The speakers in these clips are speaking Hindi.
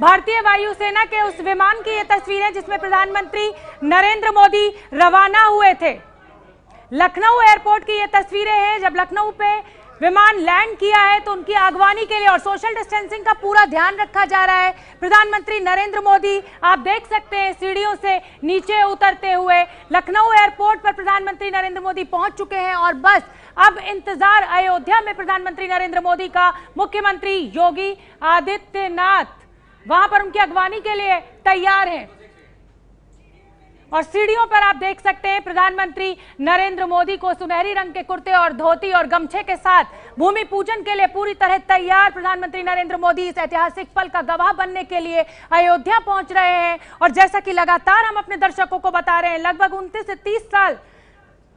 भारतीय वायुसेना के उस विमान की ये तस्वीरें जिसमें प्रधानमंत्री नरेंद्र मोदी रवाना हुए थे। लखनऊ एयरपोर्ट की ये तस्वीरें हैं जब लखनऊ पे विमान लैंड किया है तो उनकी अगवानी के लिए और सोशल डिस्टेंसिंग का पूरा ध्यान रखा जा रहा है। प्रधानमंत्री नरेंद्र मोदी आप देख सकते हैं सीढ़ियों से नीचे उतरते हुए लखनऊ एयरपोर्ट पर प्रधानमंत्री नरेंद्र मोदी पहुंच चुके हैं और बस अब इंतजार अयोध्या में प्रधानमंत्री नरेंद्र मोदी का। मुख्यमंत्री योगी आदित्यनाथ वहां पर उनकी अगवानी के लिए तैयार हैं और सीढ़ियों पर आप देख सकते हैं प्रधानमंत्री नरेंद्र मोदी को सुनहरी रंग के कुर्ते और धोती और गमछे के साथ भूमि पूजन के लिए पूरी तरह तैयार प्रधानमंत्री नरेंद्र मोदी इस ऐतिहासिक पल का गवाह बनने के लिए अयोध्या पहुंच रहे हैं। और जैसा कि लगातार हम अपने दर्शकों को बता रहे हैं, लगभग 29 से 30 साल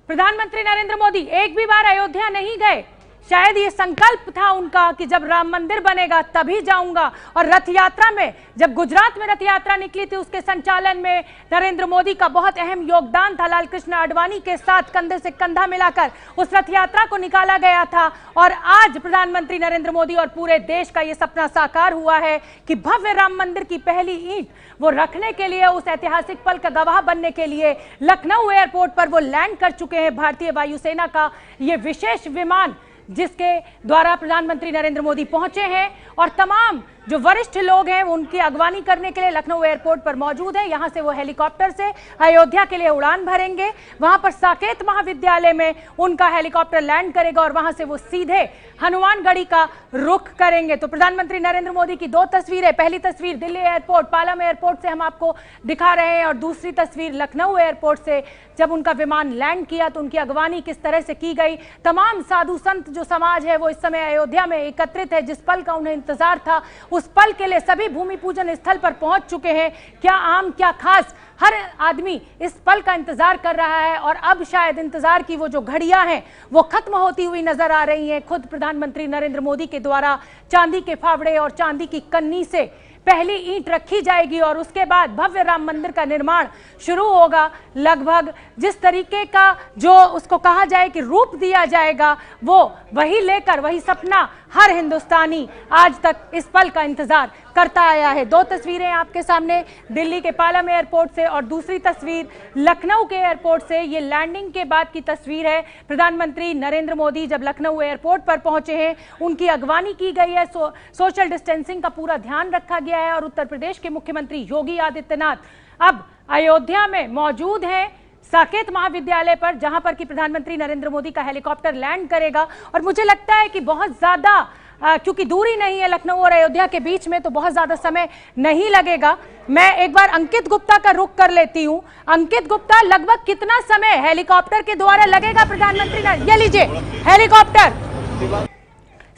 प्रधानमंत्री नरेंद्र मोदी एक भी बार अयोध्या नहीं गए। शायद ये संकल्प था उनका कि जब राम मंदिर बनेगा तभी जाऊंगा। और रथ यात्रा में जब गुजरात में रथ यात्रा निकली थी उसके संचालन में नरेंद्र मोदी का बहुत अहम योगदान था। लाल कृष्ण आडवाणी के साथ कंधे से कंधा मिलाकर उस रथ यात्रा को निकाला गया था और आज प्रधानमंत्री नरेंद्र मोदी और पूरे देश का ये सपना साकार हुआ है कि भव्य राम मंदिर की पहली ईंट वो रखने के लिए, उस ऐतिहासिक पल का गवाह बनने के लिए लखनऊ एयरपोर्ट पर वो लैंड कर चुके हैं। भारतीय वायुसेना का ये विशेष विमान जिसके द्वारा प्रधानमंत्री नरेंद्र मोदी पहुंचे हैं और तमाम जो वरिष्ठ लोग हैं उनकी अगवानी करने के लिए लखनऊ एयरपोर्ट पर मौजूद हैं। यहां से वो हेलीकॉप्टर से अयोध्या के लिए उड़ान भरेंगे। वहां पर साकेत महाविद्यालय में उनका हेलीकॉप्टर लैंड करेगा और वहां से वो सीधे हनुमानगढ़ी का रुख करेंगे। तो प्रधानमंत्री नरेंद्र मोदी की दो तस्वीरें, पहली तस्वीर दिल्ली एयरपोर्ट पालम एयरपोर्ट से हम आपको दिखा रहे हैं और दूसरी तस्वीर लखनऊ एयरपोर्ट से जब उनका विमान लैंड किया तो उनकी अगवानी किस तरह से की गई। तमाम साधु संत जो समाज है वो इस समय अयोध्या में एकत्रित है। जिस पल का उन्हें इंतजार था उस पल के लिए सभी भूमि पूजन स्थल पर पहुंच चुके हैं। क्या आम क्या खास, हर आदमी इस पल का इंतजार कर रहा है और अब शायद इंतजार की वो जो घड़ियां हैं वो खत्म होती हुई नजर आ रही हैं। खुद प्रधानमंत्री नरेंद्र मोदी के द्वारा चांदी के फावड़े और चांदी की कन्नी से पहली ईंट रखी जाएगी और उसके बाद भव्य राम मंदिर का निर्माण शुरू होगा। लगभग जिस तरीके का जो उसको कहा जाए कि रूप दिया जाएगा वो वही लेकर, वही सपना हर हिंदुस्तानी आज तक इस पल का इंतजार करता आया है। दो तस्वीरें आपके सामने दिल्ली के पालम एयरपोर्ट से और दूसरी तस्वीर लखनऊ के एयरपोर्ट से। ये लैंडिंग के बाद की तस्वीर है। प्रधानमंत्री नरेंद्र मोदी जब लखनऊ एयरपोर्ट पर पहुंचे हैं उनकी अगवानी की गई है। सोशल डिस्टेंसिंग का पूरा ध्यान रखा गया है और उत्तर प्रदेश के मुख्यमंत्री योगी आदित्यनाथ अब अयोध्या में मौजूद हैं साकेत महाविद्यालय पर, जहां पर कि प्रधानमंत्री नरेंद्र मोदी का हेलीकॉप्टर लैंड करेगा। और मुझे लगता है कि बहुत ज्यादा क्योंकि दूरी नहीं है लखनऊ और अयोध्या के बीच में तो बहुत ज्यादा समय नहीं लगेगा। मैं एक बार अंकित गुप्ता का रुख कर लेती हूं। अंकित गुप्ता, लगभग कितना समय हेलीकॉप्टर के द्वारा लगेगा प्रधानमंत्री? ये लीजिए हेलीकॉप्टर।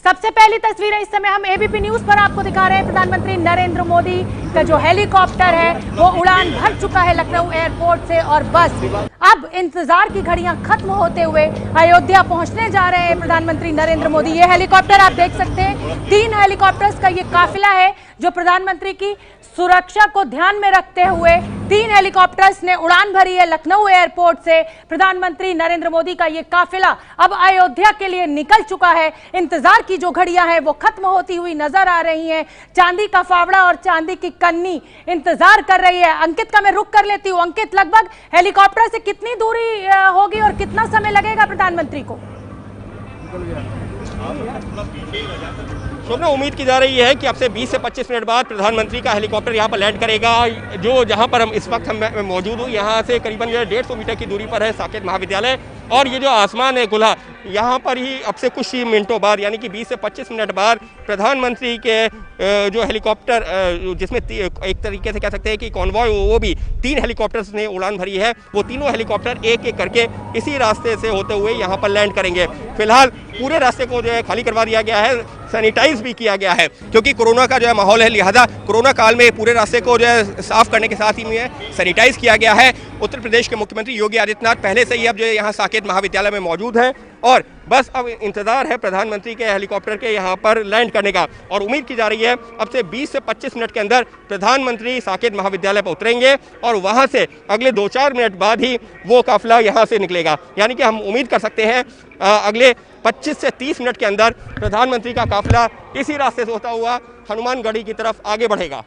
सबसे पहली तस्वीरें इस समय हम एबीपी न्यूज पर आपको दिखा रहे हैं। प्रधानमंत्री नरेंद्र मोदी का जो हेलीकॉप्टर है वो उड़ान भर चुका है लखनऊ एयरपोर्ट से और बस अब इंतजार की घड़ियां खत्म होते हुए अयोध्या पहुंचने जा रहे हैं प्रधानमंत्री नरेंद्र मोदी। ये हेलीकॉप्टर आप देख सकते हैं, 3 हेलीकॉप्टर्स का ये काफिला है जो प्रधानमंत्री की सुरक्षा को ध्यान में रखते हुए 3 हेलीकॉप्टर्स ने उड़ान भरी है लखनऊ एयरपोर्ट से। प्रधानमंत्री नरेंद्र मोदी का ये काफिला अब अयोध्या के लिए निकल चुका है। इंतजार की जो घड़ियां हैं वो खत्म होती हुई नजर आ रही हैं। चांदी का फावड़ा और चांदी की कन्नी इंतजार कर रही है। अंकित का मैं रुख कर लेती हूँ। अंकित, लगभग हेलीकॉप्टर से कितनी दूरी होगी और कितना समय लगेगा प्रधानमंत्री को? शोभना, उम्मीद की जा रही है कि अब से 20 से 25 मिनट बाद प्रधानमंत्री का हेलीकॉप्टर यहाँ पर लैंड करेगा। जो जहाँ पर हम इस वक्त मौजूद हूँ यहाँ से करीबन 150 मीटर की दूरी पर है साकेत महाविद्यालय और ये जो आसमान है खुला, यहाँ पर ही अब से कुछ ही मिनटों बाद यानी कि 20 से 25 मिनट बाद प्रधानमंत्री के जो हेलीकॉप्टर जिसमें एक तरीके से कह सकते हैं कि कॉन्वॉय वो भी 3 हेलीकॉप्टर्स ने उड़ान भरी है, वो तीनों हेलीकॉप्टर एक एक करके इसी रास्ते से होते हुए यहाँ पर लैंड करेंगे। फिलहाल पूरे रास्ते को जो है खाली करवा दिया गया है, सैनिटाइज भी किया गया है क्योंकि कोरोना का जो है माहौल है, लिहाजा कोरोना काल में पूरे रास्ते को जो है साफ करने के साथ ही में सैनिटाइज किया गया है। उत्तर प्रदेश के मुख्यमंत्री योगी आदित्यनाथ पहले से ही अब जो है यहाँ साकेत महाविद्यालय में मौजूद हैं और बस अब इंतजार है प्रधानमंत्री के हेलीकॉप्टर के यहाँ पर लैंड करने का और उम्मीद की जा रही है अब से 20 से 25 मिनट के अंदर प्रधानमंत्री साकेत महाविद्यालय पर उतरेंगे और वहाँ से अगले 2-4 मिनट बाद ही वो काफिला यहाँ से निकलेगा। यानी कि हम उम्मीद कर सकते हैं अगले 25 से 30 मिनट के अंदर प्रधानमंत्री का काफिला इसी रास्ते से होता हुआ हनुमानगढ़ी की तरफ आगे बढ़ेगा।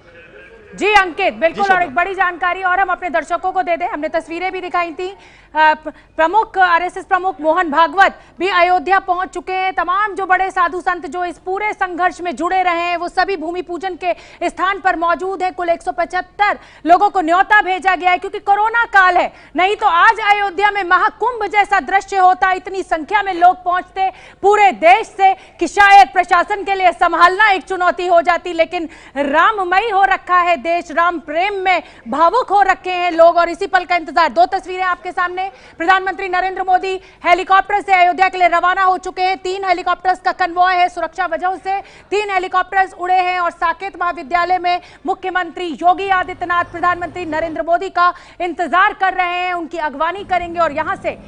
जी अंकित, बिल्कुल। जी, और एक बड़ी जानकारी और हम अपने दर्शकों को दे दें, हमने तस्वीरें भी दिखाई थी। प्रमुख आरएसएस प्रमुख मोहन भागवत भी अयोध्या पहुंच चुके हैं। तमाम जो बड़े साधु संत जो इस पूरे संघर्ष में जुड़े रहे हैं वो सभी भूमि पूजन के स्थान पर मौजूद हैं। कुल 175 लोगों को न्योता भेजा गया है, क्योंकि कोरोना काल है, नहीं तो आज अयोध्या में महाकुंभ जैसा दृश्य होता, इतनी संख्या में लोग पहुंचते पूरे देश से कि शायद प्रशासन के लिए संभालना एक चुनौती हो जाती। लेकिन राममयी हो रखा है देश, राम प्रेम में भावुक हो रखे हैं लोग, और इसी पल का इंतजार। दो तस्वीरें आपके सामने। प्रधानमंत्री नरेंद्र मोदी हेलीकॉप्टर से अयोध्या के लिए रवाना हो चुके हैं। 3 हेलीकॉप्टर्स का कन्वॉय है, सुरक्षा वजहों से 3 हेलीकॉप्टर्स उड़े हैं और साकेत महाविद्यालय में मुख्यमंत्री योगी आदित्यनाथ प्रधानमंत्री नरेंद्र मोदी का इंतजार कर रहे हैं, उनकी अगवानी करेंगे। और यहां से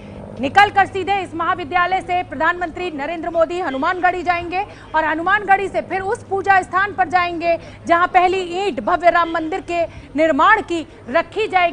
निकलकर सीधे इस महाविद्यालय से प्रधानमंत्री नरेंद्र मोदी हनुमानगढ़ी जाएंगे और हनुमानगढ़ी से फिर उस पूजा स्थान पर जाएंगे जहां पहली ईंट भव्य राम मंदिर के निर्माण की रखी जाएगी।